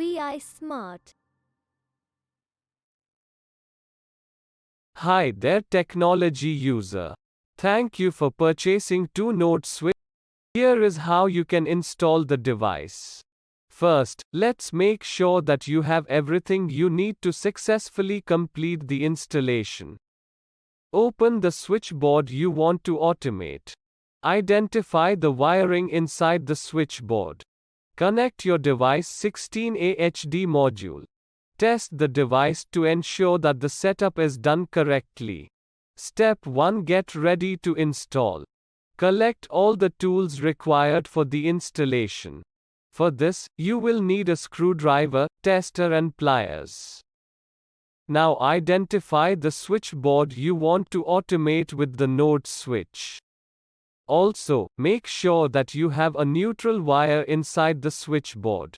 VI Smart. Hi there, technology user. Thank you for purchasing 2-node switch. Here is how you can install the device. First, let's make sure that you have everything you need to successfully complete the installation. Open the switchboard you want to automate. Identify the wiring inside the switchboard. Connect your device 16A HD module. Test the device to ensure that the setup is done correctly. Step 1. Get ready to install. Collect all the tools required for the installation. For this, you will need a screwdriver, tester and pliers. Now identify the switchboard you want to automate with the node switch. Also, make sure that you have a neutral wire inside the switchboard.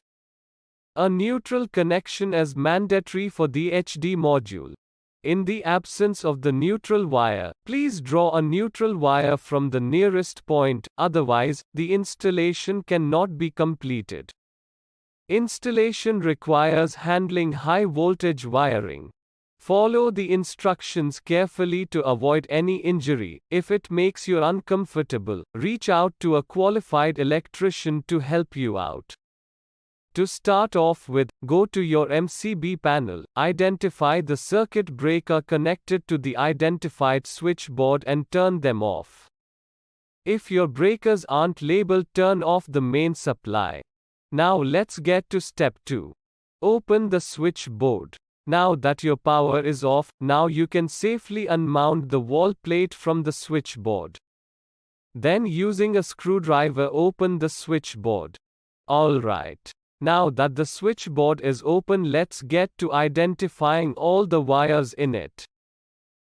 A neutral connection is mandatory for the HD module. In the absence of the neutral wire, please draw a neutral wire from the nearest point, otherwise, the installation cannot be completed. Installation requires handling high voltage wiring. Follow the instructions carefully to avoid any injury. If it makes you uncomfortable, reach out to a qualified electrician to help you out. To start off with, go to your MCB panel, identify the circuit breaker connected to the identified switchboard and turn them off. If your breakers aren't labeled, turn off the main supply. Now let's get to step 2. Open the switchboard. Now that your power is off, now you can safely unmount the wall plate from the switchboard. Then using a screwdriver open the switchboard. Alright. Now that the switchboard is open, let's get to identifying all the wires in it.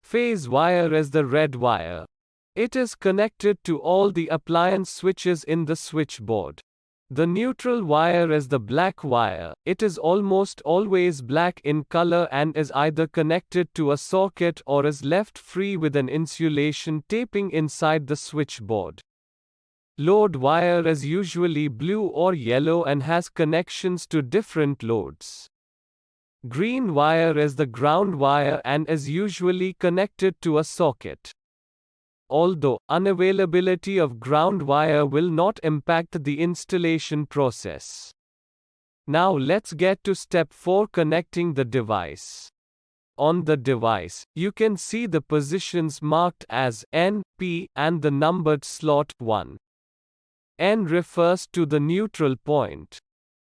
Phase wire is the red wire. It is connected to all the appliance switches in the switchboard. The neutral wire is the black wire. It is almost always black in color and is either connected to a socket or is left free with an insulation taping inside the switchboard. Load wire is usually blue or yellow and has connections to different loads. Green wire is the ground wire and is usually connected to a socket. Although, unavailability of ground wire will not impact the installation process. Now let's get to step 4, connecting the device. On the device, you can see the positions marked as N, P, and the numbered slot 1. N refers to the neutral point.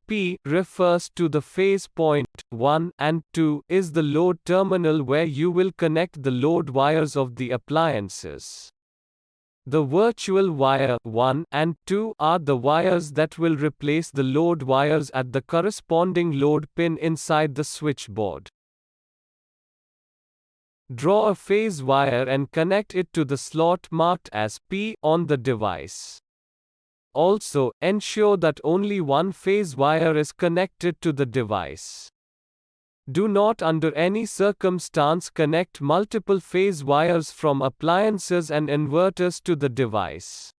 P refers to the phase point. 1 and 2 is the load terminal where you will connect the load wires of the appliances. The virtual wire 1 and 2 are the wires that will replace the load wires at the corresponding load pin inside the switchboard. Draw a phase wire and connect it to the slot marked as P on the device. Also, ensure that only one phase wire is connected to the device. Do not under any circumstance connect multiple phase wires from appliances and inverters to the device.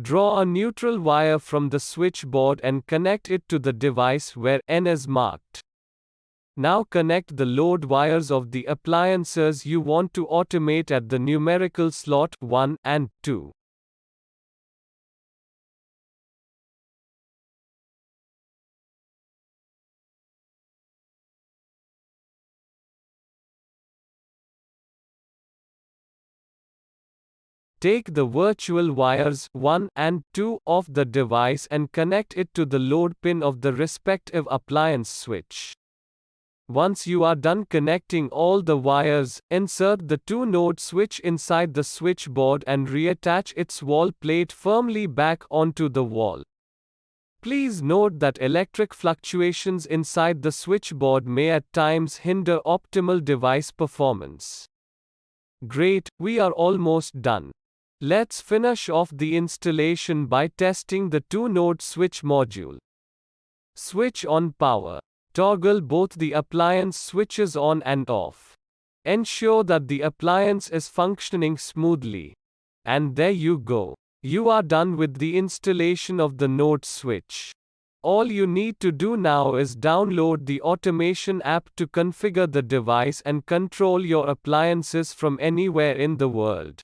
Draw a neutral wire from the switchboard and connect it to the device where N is marked. Now connect the load wires of the appliances you want to automate at the numerical slot 1 and 2. Take the virtual wires 1 and 2 off the device and connect it to the load pin of the respective appliance switch. Once you are done connecting all the wires, insert the 2-node switch inside the switchboard and reattach its wall plate firmly back onto the wall. Please note that electric fluctuations inside the switchboard may at times hinder optimal device performance. Great, we are almost done. Let's finish off the installation by testing the 2-node switch module. Switch on power. Toggle both the appliance switches on and off. Ensure that the appliance is functioning smoothly. And there you go. You are done with the installation of the node switch. All you need to do now is download the automation app to configure the device and control your appliances from anywhere in the world.